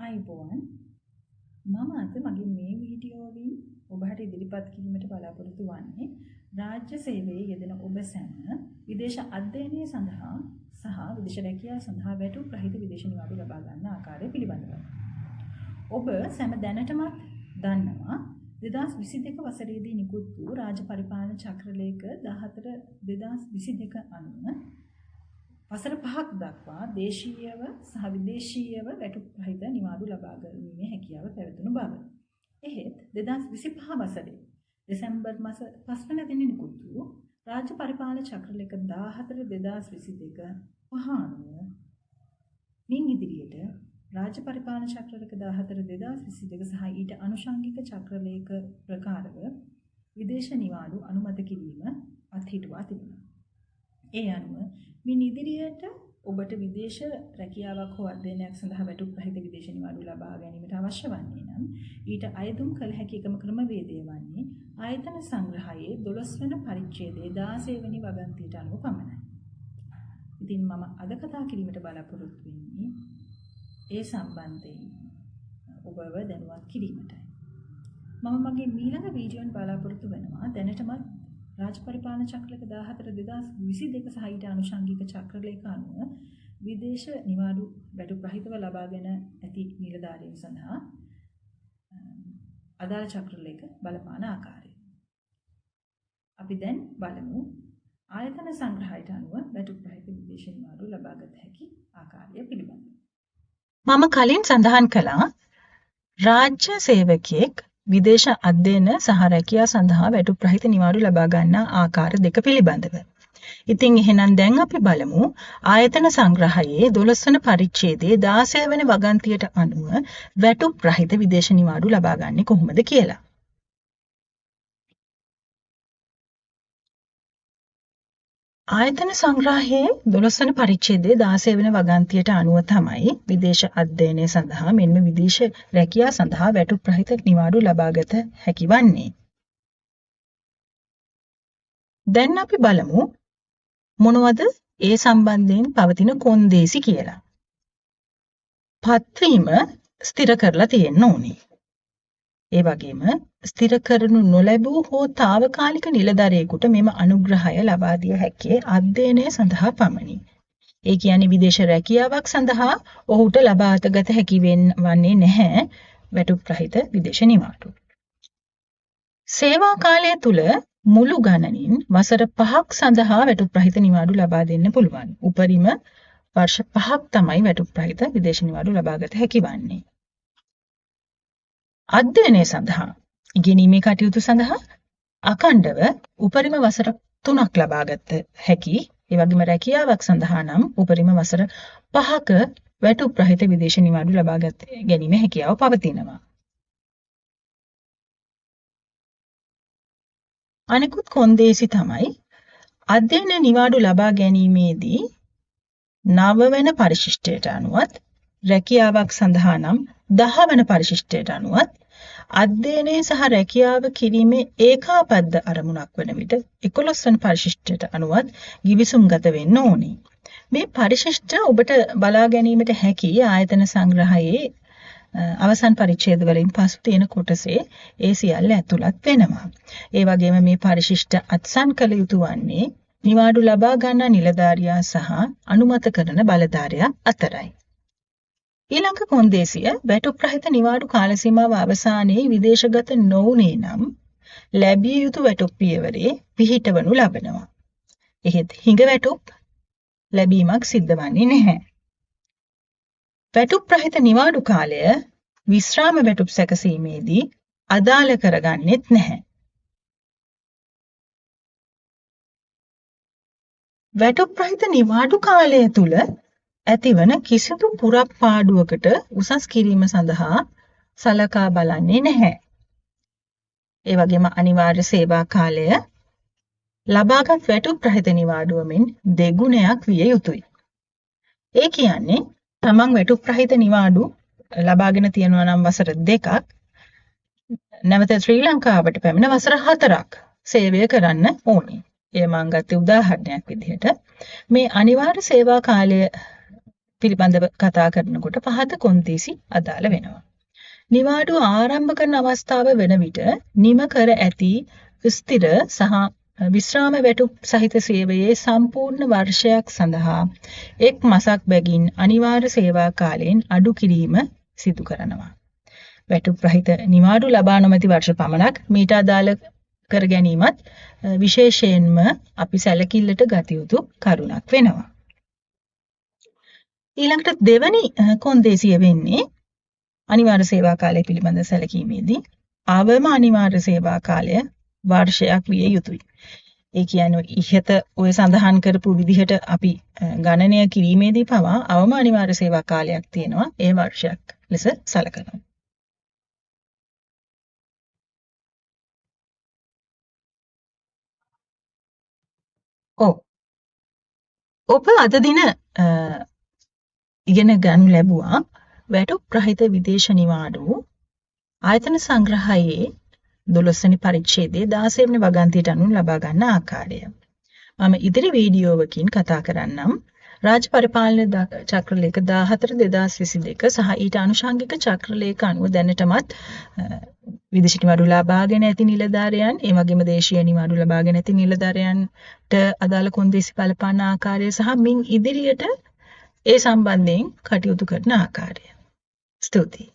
අයිබෝන් මම අද මගේ මේ වීඩියෝවෙන් ඔබට ඉදිරිපත් කිරීමට බලාපොරොත්තු වන්නේ රාජ්‍ය සේවයේ යෙදෙන ඔබ සැම විදේශ අධ්‍යයනය සඳහා සහ විදේශ රැකියාව සඳහා වැටුප් රහිත විදේශ නිවාඩු ලබා ගන්න ආකාරය පිළිබඳව. ඔබ සැම දැනටමත් දන්නවා 2022 වසරේදී නිකුත් වූ රාජ්‍ය පරිපාලන චක්‍රලේඛ 14/2022 අනුව වසර 5ක් දක්වා දේශීයව සහ විදේශීයව වැටුප් රහිත නිවාඩු ලබා ගැනීමේ හැකියාව පැවතුණු බව. එහෙත් 2025 වසරේ දෙසැම්බර් මාස 5 වෙනි දින නිකුත් වූ රාජ්‍ය පරිපාලන චක්‍රලේඛ 14/2022 අනුව මින් ඉදිරියට රාජ්‍ය පරිපාලන චක්‍රලේඛ 14/2022 සහ ඊට අනුශංගික චක්‍රලේඛ ප්‍රකාරව විදේශ නිවාඩු අනුමත කිරීම අත්හිටුවා තිබුණා. ඒ අනුව මින් ඉදිරියට ඔබට විදේශ රැකියාවක් හෝ අධ්‍යයනයක් සඳහා වැටුප් රහිත විදේශ නිවාඩු ලබා ගැනීමට අවශ්‍ය වන්නේ නම් ඊට අයදුම් කළ හැකි එකම ක්‍රමවේදය වන්නේ ආයතන සංග්‍රහයේ 12 වන පරිච්ඡේදයේ 16 වෙනි වගන්තියට අනුව පමණයි. ඉතින් මම අද කතා කිරීමට බලාපොරොත්තු වෙන්නේ ඒ සම්බන්ධයෙන් ඔබව දැනුවත් කිරීමටයි. මම මගේ ඊළඟ වීඩියෝන් බලාපොරොත්තු වෙනවා දැනටමත් රාජ්‍ය පරිපාලන චක්‍රලේඛ 14/2022 සහ ඊට අනුශංගික චක්‍රලේඛ අනුව විදේශ නිවාඩු වැටුප් රහිතව ලබාගෙන ඇති නිලධාරීන් සඳහා අදාළ චක්‍රලේඛ බලපාන ආකාරය. අපි දැන් බලමු ආයතන සංග්‍රහයට අනුව වැටුප් රහිත විදේශ නිවාඩු ලබාගත හැකි ආකාරය පිළිබඳව. මම කලින් සඳහන් කළා රාජ්‍ය සේවකයෙක් විදේශ අධ්‍යයන සහ රැකියාව සඳහා වැටුප් රහිත නිවාඩු ලබා ගන්නා ආකාර දෙක පිළිබඳව. ඉතින් එහෙනම් දැන් අපි බලමු ආයතන සංග්‍රහයේ 12 වන පරිච්ඡේදයේ 16 වෙනි වගන්තියට අනුව වැටුප් රහිත විදේශ නිවාඩු ලබා ගන්නේ කොහොමද කියලා. ආයතන සංග්‍රහයේ 12 වන පරිච්ඡේදයේ 16 වෙනි වගන්තියට අනුව තමයි විදේශ අධ්‍යයනය සඳහා මෙන්ම විදේශ රැකියාව සඳහා වැටුප් රහිත නිවාඩු ලබාගත හැකි වන්නේ. දැන් අපි බලමු මොනවද ඒ සම්බන්ධයෙන් පවතින කොන්දේසි කියලා. පත්වීම ස්ථිර කරලා තියෙන්න ඕනේ. ඒ වගේම ස්ථිර කරනු නොලැබූ හෝ తాවකාලික නිලධරයෙකුට මෙම අනුග්‍රහය ලබා දිය හැක්කේ අධ්‍යයනය සඳහා පමණි. ඒ කියන්නේ විදේශ රැකියාවක් සඳහා ඔහුට ලබාගත හැකි වන්නේ නැහැ වැටුප් රහිත විදේශ නිවාඩු. සේවා කාලය තුල මුළු ගණනින් වසර 5ක් සඳහා වැටුප් රහිත නිවාඩු ලබා දෙන්න පුළුවන්. උපරිම වර්ෂ 5ක් තමයි වැටුප් රහිත විදේශ නිවාඩු ලබාගත හැකි වන්නේ. අධ්‍යයනය සඳහා ඉගෙනීමේ කටයුතු සඳහා අඛණ්ඩව උපරිම වසර 3ක් ලබාගත හැකි. ඒ වගේම රැකියාවක් සඳහා නම් උපරිම වසර 5ක වැටුප් රහිත විදේශ නිවාඩු ලබාගත ගැනීම හැකියාව පවතිනවා. අනෙකුත් කොන්දේසි තමයි අධ්‍යයන නිවාඩු ලබා ගැනීමේදී 9 වෙනි පරිශිෂ්ටයට අනුවත් රැකියාවක් සඳහා නම් 10 වෙනි පරිශිෂ්ටයට අනුවත් අධ්‍යයනය සහ රැකියාව කිරීමේ ඒකාබද්ධ අරමුණක් වන විට 11 වෙනි පරිශිෂ්ටයට අනුවත් ගිවිසුම්ගත වෙන්න ඕනේ. මේ පරිශිෂ්ට ඔබට බලා ගැනීමට හැකි ආයතන සංග්‍රහයේ අවසන් පරිච්ඡේද වලින් පසු තියෙන කොටසේ ඒ සියල්ල ඇතුළත් වෙනවා. ඒ වගේම මේ පරිශිෂ්ට අත්සන් කළ යුතු වන්නේ නිවාඩු ලබා ගන්නා නිලධාරියා සහ අනුමත කරන බලධාරියා අතරයි. ඊළඟ කොන්දේසිය වැටුප් රහිත නිවාඩු කාල සීමාව අවසානයේ විදේශගත නොවුනේ නම් ලැබිය යුතු වැටුප් පියවරේ පිහිටවනු ලබනවා. එහෙත් හිඟ වැටුප් ලැබීමක් සිද්ධ වන්නේ නැහැ. වැටුප් රහිත නිවාඩු කාලය විශ්‍රාම වැටුප් සැකසීමේදී අදාළ කරගන්නෙත් නැහැ. වැටුප් රහිත නිවාඩු කාලය තුල ඇතිවන කිසිදු පුරප්පාඩුවකට උසස් කිරීම සඳහා සලකා බලන්නේ නැහැ. ඒ වගේම අනිවාර්ය සේවා කාලය ලබාගත් වැටුප් රහිත නිවාඩුවමින් දෙගුණයක් විය යුතුයි. ඒ කියන්නේ තමන් වැටුප් රහිත නිවාඩු ලබාගෙන තියෙනවා නම් වසර 2ක් නැවත ශ්‍රී ලංකාවට පැමිණ වසර 4ක් සේවය කරන්න ඕනේ. එය මම ගත්තේ උදාහරණයක් විදිහට. මේ අනිවාර්ය සේවා කාලය පිළිබඳව කතා කරනකොට පහත කොන්දේසි අදාළ වෙනවා. නිවාඩු ආරම්භ කරන අවස්ථාව වන විට නිම කර ඇති ස්ථිර සහ විශ්‍රාම වැටුප් සහිත සේවයේ සම්පූර්ණ වර්ෂයක් සඳහා එක් මසක් බැගින් අනිවාර්ය සේවා කාලයෙන් අඩු කිරීම සිදු කරනවා. වැටුප් රහිත නිවාඩු ලබා නොමැති වර්ෂ පමණක් මීට අදාළ කර ගැනීමත් විශේෂයෙන්ම අපි සැලකිල්ලට ගත යුතු කරුණක් වෙනවා. ඊළඟට දෙවැනි කොන්දේසිය වෙන්නේ අනිවාර්ය සේවා කාලය පිළිබඳ සැලකීමේදී අවම අනිවාර්ය සේවා කාලය වර්ෂයක් විය යුතුයි. ඒ කියන්නේ ඉහත ඔය සඳහන් කරපු විදිහට අපි ගණනය කිරීමේදී පවා අවම අනිවාර්ය සේවා කාලයක් තියෙනවා. ඒ වර්ෂයක් ලෙස සැලකනවා. ඔබ අද දින ඉගෙන ගනු ලැබුවා වැටුප් රහිත විදේශ නිවාඩු ආයතන සංග්‍රහයේ 12 වෙනි පරිච්ඡේදයේ 16 වෙනි වගන්තියට අනුව ලබා ගන්න ආකාරය. මම ඉදිරි වීඩියෝවකින් කතා කරන්නම් රාජ්‍ය පරිපාලන චක්‍රලේඛ 14/2022 සහ ඊට අනුශංගික චක්‍රලේඛ අනුව දැනටමත් විදේශ නිවාඩු ලබාගෙන ඇති නිලධාරියන් ඒ වගේම දේශීය නිවාඩු ලබාගෙන ඇති නිලධාරියන්ට අදාළ කොන්දේසි බලපාන ආකාරය සහ මින් ඉදිරියට ඒ සම්බන්ධයෙන් කටයුතු කරන ආකාරය. ස්තුතියි.